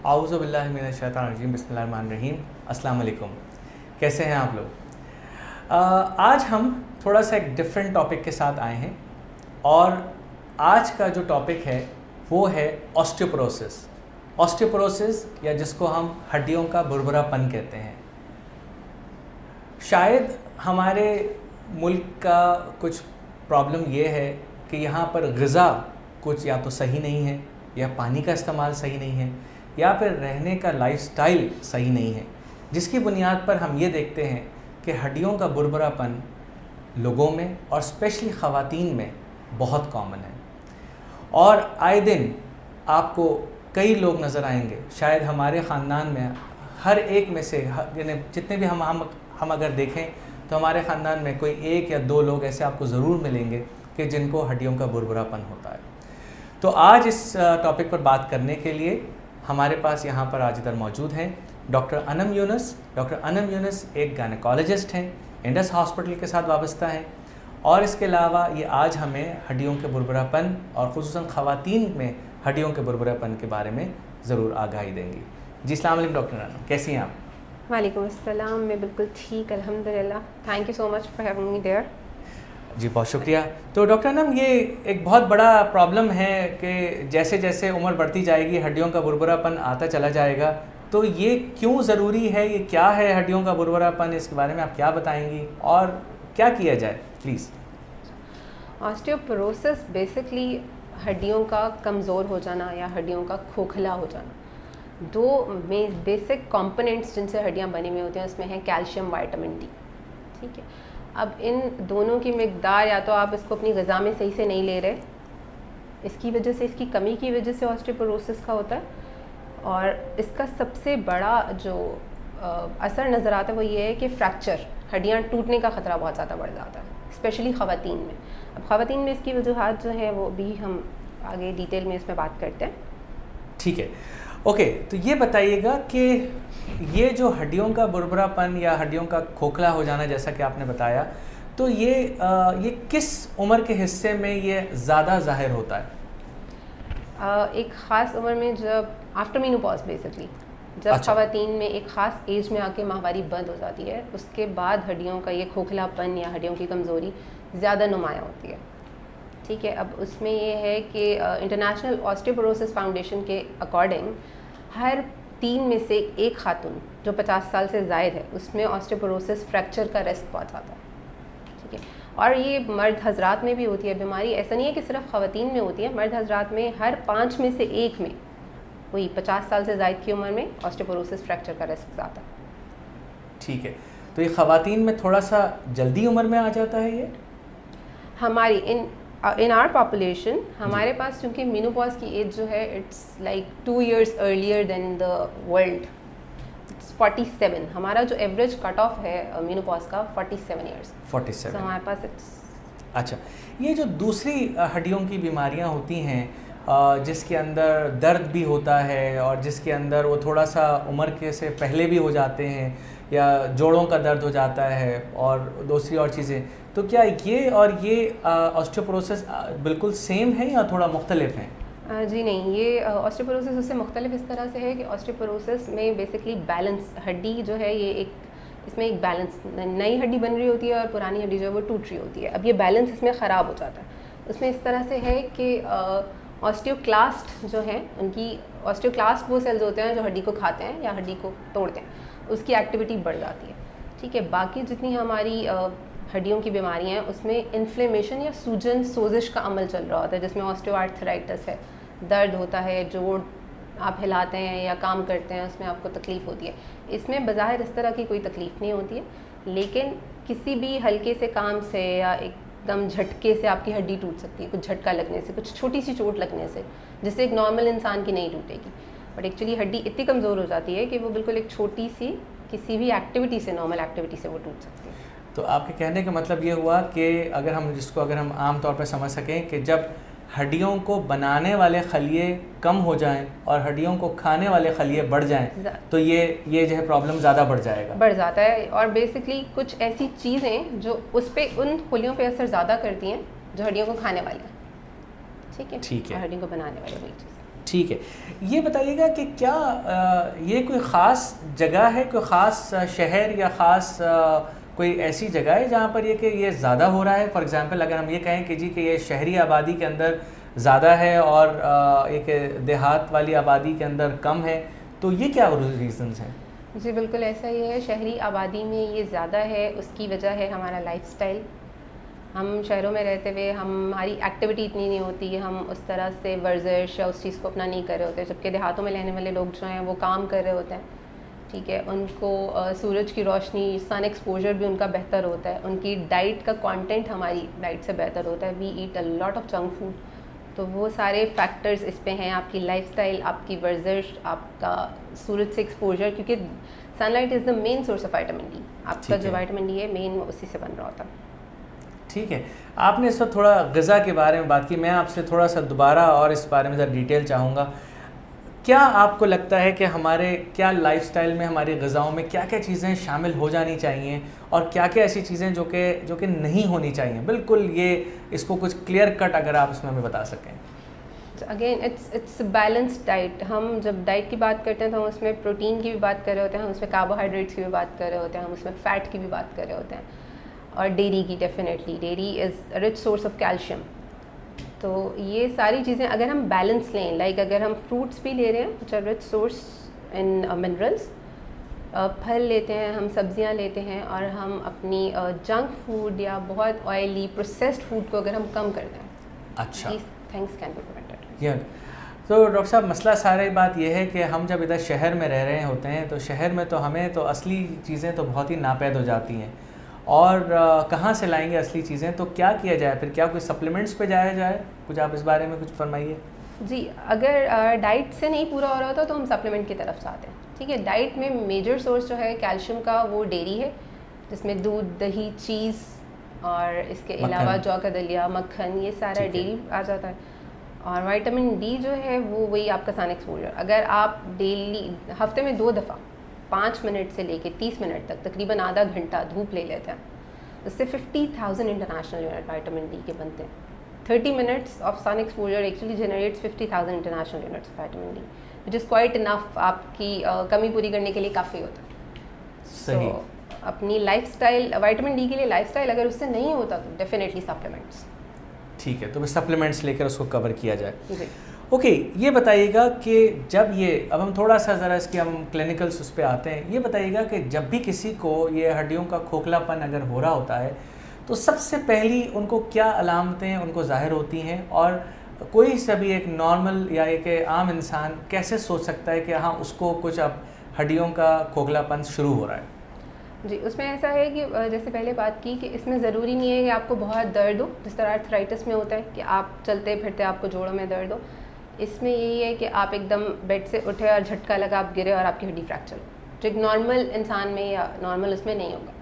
आऊज़ुबिल्लाहि मिनश्शैतानिर्रजीम बिस्मिल्लाहिर्रहमानिर्रहीम। अस्सलाम वालेकुम। कैसे हैं आप लोग? आज हम थोड़ा सा एक डिफरेंट टॉपिक के साथ आए हैं और आज का जो टॉपिक है वो है ऑस्टियोपोरोसिस। ऑस्टियोपोरोसिस या जिसको हम हड्डियों का बुरबुरापन कहते हैं। शायद हमारे मुल्क का कुछ प्रॉब्लम ये है कि यहाँ पर ग़िज़ा कुछ या तो सही नहीं है, या पानी का इस्तेमाल सही नहीं है, या फिर रहने का लाइफस्टाइल सही नहीं है, जिसकी बुनियाद पर हम ये देखते हैं कि हड्डियों का बुरबुरापन लोगों में और स्पेशली ख़वातीन में बहुत कॉमन है। और आए दिन आपको कई लोग नज़र आएंगे, शायद हमारे ख़ानदान में हर एक में से जितने भी हम अगर देखें तो हमारे ख़ानदान में कोई एक या दो लोग ऐसे आपको ज़रूर मिलेंगे कि जिनको हड्डियों का बुरबुरापन होता है। तो आज इस टॉपिक पर बात करने के लिए हमारे पास यहाँ पर आज इधर मौजूद हैं डॉक्टर अनम यूनुस। डॉक्टर अनम यूनुस एक गायनेकोलॉजिस्ट हैं, इंडस हॉस्पिटल के साथ वाबस्ता हैं, और इसके अलावा ये आज हमें हड्डियों के बुरबुरापन और ख़ुसूसन ख़वातीन में हड्डियों के बुरबुरापन के बारे में ज़रूर आगाही देंगी। जी अस्सलाम वालेकुम डॉक्टर अनम, कैसी हैं आप? वालेकुम अस्सलाम, मैं बिल्कुल ठीक अल्हम्दुलिल्लाह। Thank you so much for having me there. जी बहुत शुक्रिया। तो डॉक्टर अनम, ये एक बहुत बड़ा प्रॉब्लम है कि जैसे जैसे उम्र बढ़ती जाएगी हड्डियों का बुरबुरापन आता चला जाएगा। तो ये क्यों ज़रूरी है, ये क्या है हड्डियों का बुरबुरापन, इसके बारे में आप क्या बताएंगी और क्या किया जाए प्लीज़? ऑस्टियोपोरोसिस बेसिकली हड्डियों का कमज़ोर हो जाना या हड्डियों का खोखला हो जाना। दो बेसिक कंपोनेंट्स जिनसे हड्डियां बनी हुई होती हैं उसमें है कैल्शियम, विटामिन डी। ठीक है, अब इन दोनों की मिकदार या तो आप इसको अपनी ग़िज़ा में सही से नहीं ले रहे, इसकी वजह से, इसकी कमी की वजह से ऑस्टियोपोरोसिस का होता है। और इसका सबसे बड़ा जो असर नज़र आता है वो ये है कि फ्रैक्चर, हड्डियाँ टूटने का ख़तरा बहुत ज़्यादा बढ़ जाता है, स्पेशली ख़वातीन में। अब ख़वातीन में इसकी वजूहात जो हैं वो भी हम आगे डिटेल में इसमें बात करते हैं। ठीक है, ओके। तो ये बताइएगा कि ये जो हड्डियों का बुरबुरापन या हड्डियों का खोखला हो जाना जैसा कि आपने बताया, तो ये किस उम्र के हिस्से में ये ज़्यादा ज़ाहिर होता है? एक ख़ास उम्र में, जब आफ्टर मीनोपॉज बेसिकली, जब अच्छा। ख़वातीन में एक ख़ास एज में आके माहवारी बंद हो जाती है, उसके बाद हड्डियों का ये खोखलापन या हड्डियों की कमज़ोरी ज़्यादा नुमायाँ होती है। ठीक है, अब उसमें ये है कि इंटरनेशनल ऑस्टियोपोरोसिस फाउंडेशन के अकॉर्डिंग हर 3 में से एक खातून जो 50 साल से ज़ायद है उसमें ऑस्टियोपोरोसिस फ्रैक्चर का रिस्क बहुत ज़्यादा है। ठीक है, और ये मर्द हजरात में भी होती है बीमारी, ऐसा नहीं है कि सिर्फ ख़वातीन में होती है, मर्द हजरात में हर 5 में से एक में, वही 50 साल से ज़ायद की उम्र में ऑस्टियोपोरोसिस फ्रैक्चर का रिस्क ज़्यादा है। ठीक है, तो ये ख़वातीन में थोड़ा सा जल्दी उम्र में आ जाता है ये? हमारी इन आवर पॉपुलेशन, हमारे पास चूँकि मीनोपॉज की एज जो है it's like 2 years earlier than the world, it's 47। हमारा जो एवरेज कट ऑफ है मीनोपॉज का 47 years। 47। तो हमारे पास इट्स अच्छा, ये जो दूसरी हड्डियों की बीमारियां होती हैं जिसके अंदर दर्द भी होता है और जिसके अंदर वो थोड़ा सा उम्र के से पहले भी हो जाते हैं, या जोड़ों का दर्द हो जाता है और दूसरी और चीज़ें, तो क्या ये और ये ऑस्टियोपोरोसिस बिल्कुल सेम है या थोड़ा मुख्तलिफ हैं? जी नहीं, ये ऑस्टियोपोरोसिस उससे मुख्तलिफ इस तरह से है कि ऑस्टियोपोरोसिस में बेसिकली बैलेंस, हड्डी जो है ये एक, इसमें एक बैलेंस, नई हड्डी बन रही होती है और पुरानी हड्डी जो है वो टूट रही होती है। अब ये बैलेंस इसमें ख़राब हो जाता है। उसमें इस तरह से है कि ऑस्टियोक्लास्ट जो हैं, उनकी ऑस्टियोक्लास्ट वो सेल्स होते हैं जो हड्डी को खाते हैं या हड्डी को तोड़ते हैं, उसकी एक्टिविटी बढ़ जाती है। ठीक है, बाकी जितनी हमारी हड्डियों की बीमारियाँ हैं उसमें इन्फ्लेमेशन या सूजन सोजिश का अमल चल रहा होता है, जिसमें ऑस्टियोआर्थराइटिस है, दर्द होता है, जोड़ आप हिलाते हैं या काम करते हैं उसमें आपको तकलीफ़ होती है। इसमें बज़ाहिर इस तरह की कोई तकलीफ़ नहीं होती है, लेकिन किसी भी हल्के से काम से या एकदम झटके से आपकी हड्डी टूट सकती है, कुछ झटका लगने से, कुछ छोटी सी चोट लगने से, जिससे एक नॉर्मल इंसान की नहीं टूटेगी। बट एक्चुअली हड्डी इतनी कमज़ोर हो जाती है कि वो बिल्कुल एक छोटी सी किसी भी एक्टिविटी से, नॉर्मल एक्टिविटी से वो टूट सकती है। तो आपके कहने का मतलब ये हुआ कि अगर हम आम तौर पर समझ सकें कि जब हड्डियों को बनाने वाले खलिए कम हो जाएं और हड्डियों को खाने वाले खलिए बढ़ जाएं, तो ये जो है प्रॉब्लम ज़्यादा बढ़ जाता है। और बेसिकली कुछ ऐसी चीज़ें जो उन खलियों पे असर ज़्यादा करती हैं जो हड्डियों को खाने वाली हैं। ठीक है, ठीक है, हड्डियों को बनाने वाली वही चीज़। ठीक है, ये बताइएगा कि क्या ये कोई ख़ास जगह है, कोई ख़ास शहर या ख़ास कोई ऐसी जगह है जहाँ पर ये कि ये ज़्यादा हो रहा है? फॉर एग्ज़ाम्पल अगर हम ये कहें कि जी कि ये शहरी आबादी के अंदर ज़्यादा है और एक देहात वाली आबादी के अंदर कम है, तो ये क्या रीज़न्स हैं? जी बिल्कुल ऐसा ही है, शहरी आबादी में ये ज़्यादा है, उसकी वजह है हमारा लाइफस्टाइल। हम शहरों में रहते हुए हमारी एक्टिविटी इतनी नहीं होती, हम उस तरह से वर्जिश या उस चीज़ को अपना नहीं कर रहे होते, जबकि देहातों में रहने वाले लोग जो हैं वो काम कर रहे होते हैं, ठीक है। उनको सूरज की रोशनी, सन एक्सपोजर भी उनका बेहतर होता है, उनकी डाइट का कंटेंट हमारी डाइट से बेहतर होता है। We eat a lot of junk food, तो वो सारे फैक्टर्स इस पे हैं, आपकी लाइफस्टाइल, आपकी वर्जिश, आपका सूरज से एक्सपोजर, क्योंकि sunlight is the main source of vitamin D. आपका जो विटामिन डी है मेन उसी से बन रहा होता है। ठीक है, आपने इस वक्त थोड़ा ग़िज़ा के बारे में बात की, मैं आपसे थोड़ा सा दोबारा और इस बारे में ज़रा डिटेल चाहूँगा। क्या आपको लगता है कि हमारे क्या लाइफस्टाइल में, हमारी ग़िज़ाओं में क्या क्या चीज़ें शामिल हो जानी चाहिए और क्या क्या ऐसी चीज़ें जो कि नहीं होनी चाहिए? बिल्कुल ये इसको कुछ क्लियर कट अगर आप इसमें हमें बता सकें। Again it's balanced diet. हम जब डाइट की बात करते हैं तो हम उसमें प्रोटीन की भी बात कर रहे होते हैं, हम उसमें कार्बोहाइड्रेट्स की भी बात कर रहे होते हैं, हम उसमें फ़ैट की भी बात कर रहे होते हैं, और डेयरी की। Definitely dairy is rich source of calcium. तो ये सारी चीज़ें अगर हम बैलेंस लें, लाइक अगर हम फ्रूट्स भी ले रहे हैं which are rich source in minerals, फल लेते हैं, हम सब्जियां लेते हैं, और हम अपनी जंक फूड या बहुत ऑयली प्रोसेस्ड फूड को अगर हम कम कर दें, अच्छा, these things can be prevented। या तो डॉक्टर साहब, मसला सारी बात यह है कि हम जब इधर शहर में रह रहे होते हैं तो शहर में तो हमें तो असली चीज़ें तो बहुत ही नापैद हो जाती हैं, और कहाँ से लाएंगे असली चीज़ें? तो क्या किया जाए फिर? क्या कोई सप्लीमेंट्स पे जाया जाए? कुछ आप इस बारे में कुछ फरमाइए। जी, अगर डाइट से नहीं पूरा हो रहा होता तो हम सप्लीमेंट की तरफ जाते हैं, ठीक है। डाइट में मेजर सोर्स जो है कैल्शियम का वो डेयरी है, जिसमें दूध, दही, चीज़, और इसके अलावा जौ का दलिया, मक्खन, ये सारा डेयरी आ जाता है। और विटामिन डी जो है वो वही आपका सन एक्सपोजर। अगर आप डेली हफ्ते में 2 दफ़ा 5 मिनट से लेके 30 मिनट तक तकरीबन आधा घंटा धूप ले लेते हैं, उससे 50,000 इंटरनेशनल यूनिट विटामिन डी के बनते हैं। 30 minutes of sun exposure actually generates 50,000 international units of vitamin D, which is quite enough, आपकी कमी पूरी करने के लिए काफ़ी होता है। सही। अपनी लाइफस्टाइल, विटामिन डी के लिए लाइफस्टाइल अगर उससे नहीं होता तो डेफिनेटली सप्लीमेंट्स। ठीक है, तो बस सप्लीमेंट्स लेकर उसको कवर किया जाए। जी। ओके, ये बताइएगा कि जब ये, अब हम थोड़ा सा ज़रा इसके हम क्लिनिकल्स उस पर आते हैं, ये बताइएगा कि जब भी किसी को ये हड्डियों का खोखलापन अगर हो रहा होता है तो सबसे पहली उनको क्या अलामतें उनको ज़ाहिर होती हैं, और कोई सा भी एक नॉर्मल या एक आम इंसान कैसे सोच सकता है कि हाँ उसको कुछ अब हड्डियों का खोखलापन शुरू हो रहा है? जी, उसमें ऐसा है कि जैसे पहले बात की कि इसमें ज़रूरी नहीं है कि आपको बहुत दर्द हो, जिस तरह आर्थराइटिस में होता है कि आप चलते फिरते आपको जोड़ों में दर्द हो। इसमें यही है कि आप एकदम बेड से उठे और झटका लगा आप गिरे और आपकी हड्डी फ्रैक्चर हो, जो एक नॉर्मल इंसान में या नॉर्मल उसमें नहीं होगा।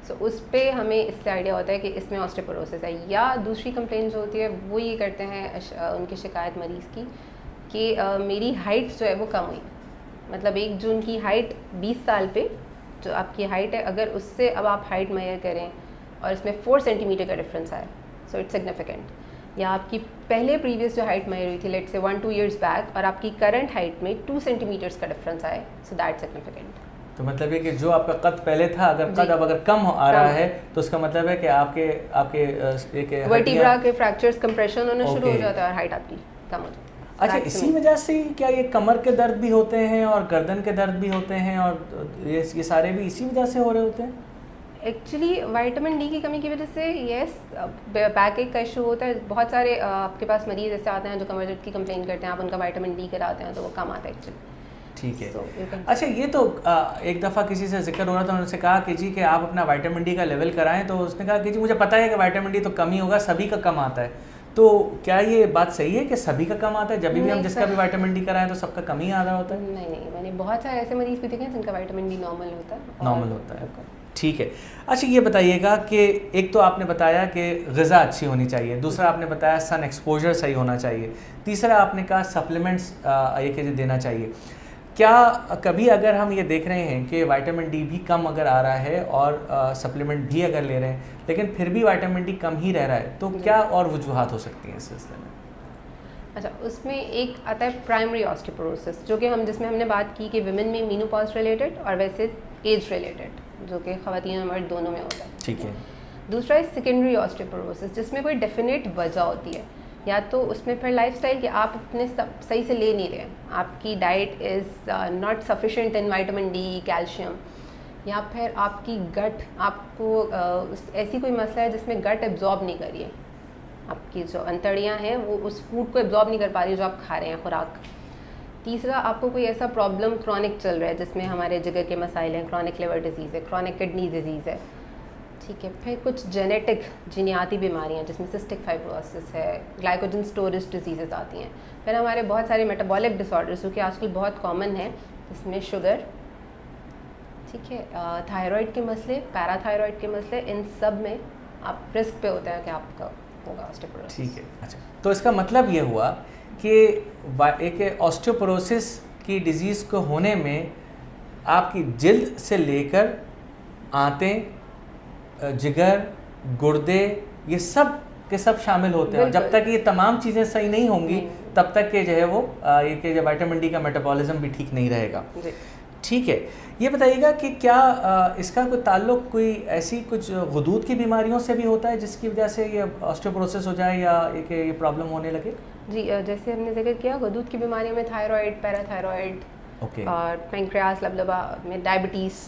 सो उस पर हमें इससे आइडिया होता है कि इसमें ऑस्टियोपोरोसिस है। या दूसरी कंप्लेंट जो होती है वो ये करते हैं उनकी शिकायत मरीज़ की कि मेरी हाइट जो है वो कम हुई, मतलब एक जो उनकी हाइट 20 साल पे जो आपकी हाइट है, अगर उससे अब आप हाइट मेजर करें और इसमें 4 सेंटीमीटर का डिफरेंस आया, सो इट्स सिग्निफिकेंट। या आपकी पहले प्रीवियस जो हाइट मेजर हुई थी, लेट्स से 1-2 ईयर्स बैक, और आपकी करंट हाइट में 2 सेंटीमीटर्स का डिफरेंस आया, सो दैट सिग्निफिकेंट। तो मतलब है कि जो आपका कद पहले था, अगर कद अब अगर कम आ रहा है तो उसका मतलब है कि आपके एक वर्टिब्रा के फ्रैक्चर्स कंप्रेशन होना शुरू हो जाता है और हाइट आपकी कम हो जाती है। अच्छा, इसी वजह से क्या ये कमर के दर्द भी होते हैं और गर्दन के दर्द भी होते हैं, और ये सारे भी इसी वजह से हो रहे होते हैं? एक्चुअली विटामिन डी की कमी की वजह से यस, बैक एक का इशू होता है। बहुत सारे आपके पास मरीज ऐसे आते हैं जो कमर दर्द की कंप्लेन करते हैं, आप उनका विटामिन डी कराते हैं तो वो कम आता है एक्चुअली। ठीक है। अच्छा, ये तो एक दफ़ा किसी से जिक्र हो रहा था, उनसे कहा कि जी कि आप अपना विटामिन डी का लेवल कराएं, तो उसने कहा कि जी मुझे पता है कि विटामिन डी तो कम ही होगा, सभी का कम आता है। तो क्या ये बात सही है कि सभी का कम आता है? जब भी हम जिसका भी विटामिन डी कराएं तो सबका कम ही आ रहा होता है? नहीं, मैंने बहुत सारे ऐसे मरीज भी देखे हैं जिनका विटामिन डी नॉर्मल होता है। नॉर्मल होता है, ठीक है। अच्छा, ये बताइएगा कि एक तो आपने बताया कि ग़िज़ा अच्छी होनी चाहिए, दूसरा आपने बताया सन एक्सपोजर सही होना चाहिए, तीसरा आपने कहा सप्लीमेंट्स ये देना चाहिए। क्या कभी अगर हम ये देख रहे हैं कि विटामिन डी भी कम अगर आ रहा है और सप्लीमेंट भी अगर ले रहे हैं लेकिन फिर भी विटामिन डी कम ही रह रहा है, तो क्या और वजूहात हो सकती हैं इस सिलसिले में? अच्छा, उसमें एक आता है प्राइमरी ऑस्टियोपोरोसिस, जो कि जिसमें हमने बात की कि विमेन में मीनोपॉज रिलेटेड और वैसे एज रिलेटेड, जो कि ख़वातीन और मर्द दोनों में होता है। ठीक है। दूसरा है सेकेंडरी ऑस्टियोपोरोसिस, जिसमें कोई डेफिनेट वजह होती है, या तो उसमें फिर लाइफस्टाइल कि आप अपने सही से ले नहीं रहे, आपकी diet is not sufficient in vitamin D, calcium, या फिर आपकी गट आपको ऐसी कोई मसला है जिसमें गट एब्जॉर्ब नहीं कर रही है, आपकी जो अंतड़ियाँ हैं वो उस फूड को एब्जॉर्ब नहीं कर पा रही जो आप खा रहे हैं खुराक। तीसरा, आपको कोई ऐसा प्रॉब्लम क्रॉनिक चल रहा है जिसमें हमारे जिगर के मसाइल हैं, क्रॉनिक लिवर डिजीज़ है, क्रॉनिक किडनी डिजीज़ है, ठीक है। फिर कुछ जेनेटिक जिनियाती बीमारियाँ जिसमें सिस्टिक फाइब्रोसिस है, ग्लाइकोजन स्टोरेज डिजीज़ आती हैं। फिर हमारे बहुत सारे मेटाबॉलिक डिसऑर्डर्स जो कि आजकल बहुत कॉमन है, जिसमें शुगर, ठीक है, थायराइड के मसले, पैराथायराइड के मसले, इन सब में आप रिस्क पे होते हैं कि आपका होगा ऑस्टियोपोरोसिस। ठीक है। अच्छा, तो इसका मतलब ये हुआ कि एक ऑस्टियोपोरोसिस की डिज़ीज़ को होने में आपकी जिल्द से लेकर आंतें, जिगर, गुर्दे, ये सब के सब शामिल होते हैं। जब तक ये तमाम चीज़ें सही नहीं होंगी तब तक के जो है वो ये कि विटामिन डी का मेटाबॉलिज्म भी ठीक नहीं रहेगा। ठीक है। ये बताइएगा कि क्या इसका कोई ताल्लुक़ कोई ऐसी कुछ गुदूद की बीमारियों से भी होता है जिसकी वजह से ये ऑस्टियोपोरोसिस हो जाए या ये प्रॉब्लम होने लगे? जी, जैसे हमने जिक्र किया, गुदूद की बीमारियों में थायराइड, पैराथायराइड, और पैंक्रियास, लबलबा में डायबिटीज़,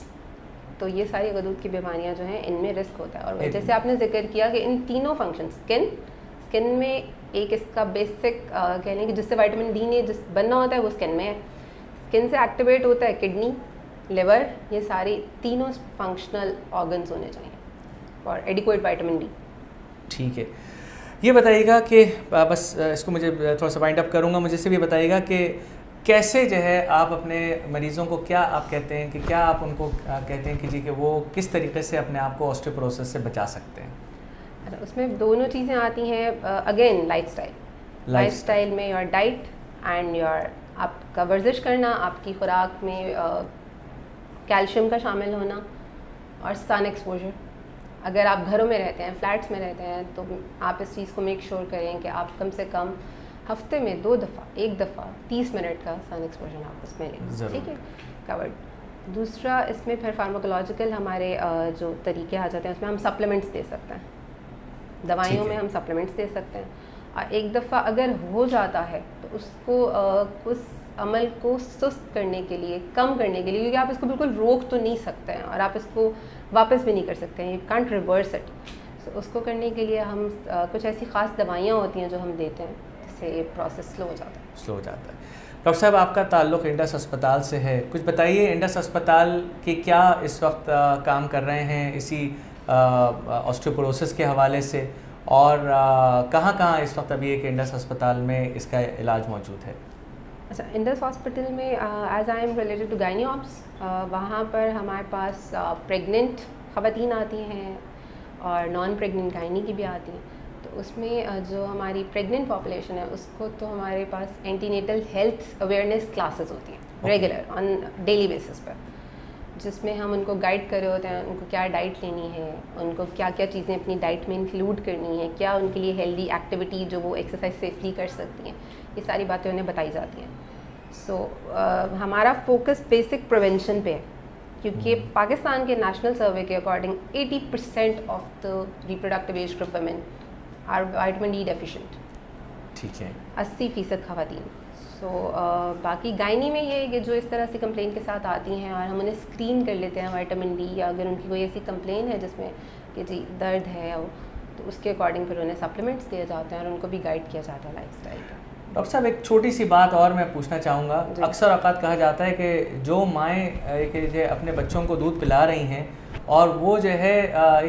तो ये सारी गुदूद की बीमारियां जो हैं इनमें रिस्क होता है। और जैसे आपने जिक्र किया कि इन तीनों फंक्शन, स्किन में एक इसका बेसिक कहने कि जिससे विटामिन डी ने जिस बनना होता है वो स्किन में है, स्किन से एक्टिवेट होता है किडनी, लिवर, ये सारी तीनों फंक्शनल ऑर्गन्स होने चाहिए और एडिक्वेट विटामिन डी। ठीक है। ये बताइएगा कि बस इसको मुझे थोड़ा सा वाइंड अप करूँगा, मुझे से भी बताइएगा कि कैसे जो है आप अपने मरीज़ों को क्या आप कहते हैं कि क्या आप उनको कहते हैं कि जी कि वो किस तरीके से अपने आप को ऑस्टियोपोरोसिस से बचा सकते हैं? उसमें दोनों चीज़ें आती हैं, अगेन लाइफस्टाइल में योर डाइट एंड योर आपका वर्जिश करना, आपकी खुराक में कैल्शियम का शामिल होना, और सन एक्सपोजर। अगर आप घरों में रहते हैं, फ्लैट्स में रहते हैं, तो आप इस चीज़ को मेक श्योर करें कि आप कम से कम हफ्ते में 2 दफ़ा, 1 दफ़ा 30 मिनट का सन एक्सपोजर आप उसमें लें, ठीक है, कवर्ड। दूसरा, इसमें फिर फार्माकोलॉजिकल हमारे जो तरीके आ जाते हैं, उसमें हम सप्लीमेंट्स दे सकते हैं, दवाइयों में हम सप्लीमेंट्स दे सकते हैं। और एक दफ़ा अगर हो जाता है तो उसको उस अमल को सुस्त करने के लिए, कम करने के लिए, क्योंकि आप इसको बिल्कुल रोक तो नहीं सकते हैं और आप इसको वापस भी नहीं कर सकते हैं, यू कांट रिवर्स इट। सो उसको करने के लिए हम कुछ ऐसी ख़ास दवाइयाँ होती हैं जो हम देते हैं, जिससे ये प्रोसेस स्लो हो जाता है। डॉक्टर साहब, आपका ताल्लुक़ इंडस अस्पताल से है, कुछ बताइए इंडस अस्पताल के क्या इस वक्त काम कर रहे हैं इसी ऑस्टियोपोरोसिस के हवाले से, और कहाँ इस वक्त अभी एक इंडस अस्पताल में इसका इलाज मौजूद है? अच्छा, इंडस हॉस्पिटल में as I am related to gynae ops, वहाँ पर हमारे पास प्रेग्नेंट ख़वातीन आती हैं और नॉन प्रेग्नेंट गायनी की भी आती हैं। तो उसमें जो हमारी प्रेग्नेंट पॉपुलेशन है उसको तो हमारे पास एंटीनेटल हेल्थ अवेयरनेस क्लासेस होती हैं रेगुलर ऑन डेली बेसिस पर, जिसमें हम उनको गाइड कर रहे होते हैं, उनको क्या डाइट लेनी है, उनको क्या क्या चीज़ें अपनी डाइट में इंक्लूड करनी है, क्या उनके लिए हेल्दी एक्टिविटी जो वो एक्सरसाइज सेफली कर सकती हैं, ये सारी बातें उन्हें बताई जाती हैं। सो हमारा फोकस बेसिक प्रिवेंशन पे है, क्योंकि पाकिस्तान के नेशनल सर्वे के according 80% of the reproductive age group women are vitamin D deficient. ठीक है। 80% ख़वातीन। सो बाकी गायनी में ये है कि जो इस तरह से कंप्लेन के साथ आती हैं और हम उन्हें स्क्रीन कर लेते हैं विटामिन डी, या अगर उनकी कोई ऐसी कंप्लेन है जिसमें कि जी दर्द है, तो उसके अकॉर्डिंग फिर उन्हें सप्लीमेंट्स दिए जाते हैं और उनको भी गाइड किया जाता है लाइफस्टाइल का। डॉक्टर साहब, एक छोटी सी बात और मैं पूछना चाहूँगा। अक्सर औक़ात कहा जाता है कि जो माएँ अपने बच्चों को दूध पिला रही हैं और वो जो है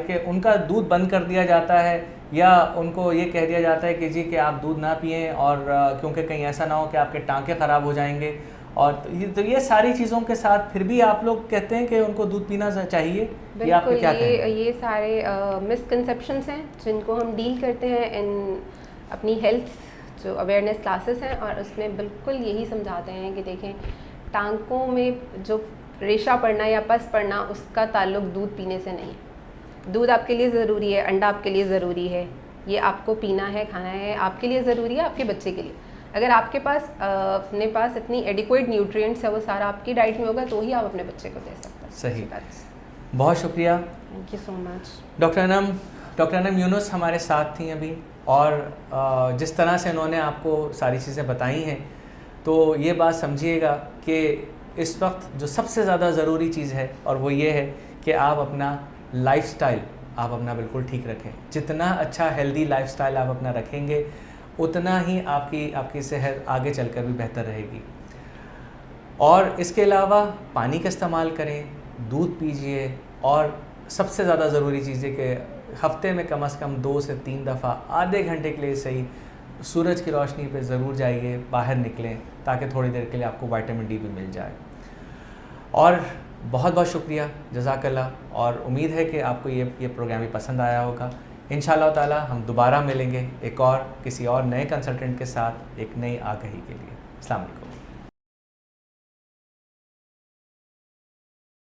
कि उनका दूध बंद कर दिया जाता है, या उनको ये कह दिया जाता है कि जी कि आप दूध ना पिएं, और क्योंकि कहीं ऐसा ना हो कि आपके टाँके ख़राब हो जाएंगे, और तो ये सारी चीज़ों के साथ फिर भी आप लोग कहते हैं कि उनको दूध पीना चाहिए, ये आपको क्या कहना है? ये सारे मिसकंसेप्शंस हैं जिनको हम डील करते हैं इन अपनी हेल्थ जो अवेयरनेस क्लासेस हैं, और उसमें बिल्कुल यही समझाते हैं कि देखें, टांकों में जो रेशा पड़ना या पस पड़ना उसका ताल्लुक दूध पीने से नहीं है। दूध आपके लिए ज़रूरी है, अंडा आपके लिए ज़रूरी है, ये आपको पीना है, खाना है, आपके लिए ज़रूरी है, आपके बच्चे के लिए। अगर आपके पास अपने पास इतनी एडिक्वेट न्यूट्रिएंट्स है, वो सारा आपकी डाइट में होगा, तो ही आप अपने बच्चे को दे सकते हैं। सही। बहुत शुक्रिया। Thank you so much. Doctor Anam Yunus हमारे साथ थी अभी, और जिस तरह से उन्होंने आपको सारी चीज़ें बताई हैं, तो ये बात समझिएगा कि इस वक्त जो सबसे ज़्यादा ज़रूरी चीज़ है, और वो ये है कि आप अपना लाइफस्टाइल आप अपना बिल्कुल ठीक रखें। जितना अच्छा हेल्दी लाइफस्टाइल आप अपना रखेंगे, उतना ही आपकी सेहत आगे चलकर भी बेहतर रहेगी। और इसके अलावा पानी का इस्तेमाल करें, दूध पीजिए, और सबसे ज़्यादा ज़रूरी चीज़ है कि हफ्ते में कम से कम 2 से 3 दफ़ा आधे घंटे के लिए सही सूरज की रोशनी पे ज़रूर जाइए, बाहर निकलें, ताकि थोड़ी देर के लिए आपको विटामिन डी भी मिल जाए। और बहुत बहुत शुक्रिया, जज़ाकल्लाह, और उम्मीद है कि आपको ये प्रोग्राम भी पसंद आया होगा। इंशाअल्लाह ताला हम दोबारा मिलेंगे एक और किसी और नए कंसल्टेंट के साथ, एक नई आगाही के लिए। अस्सलाम वालेकुम।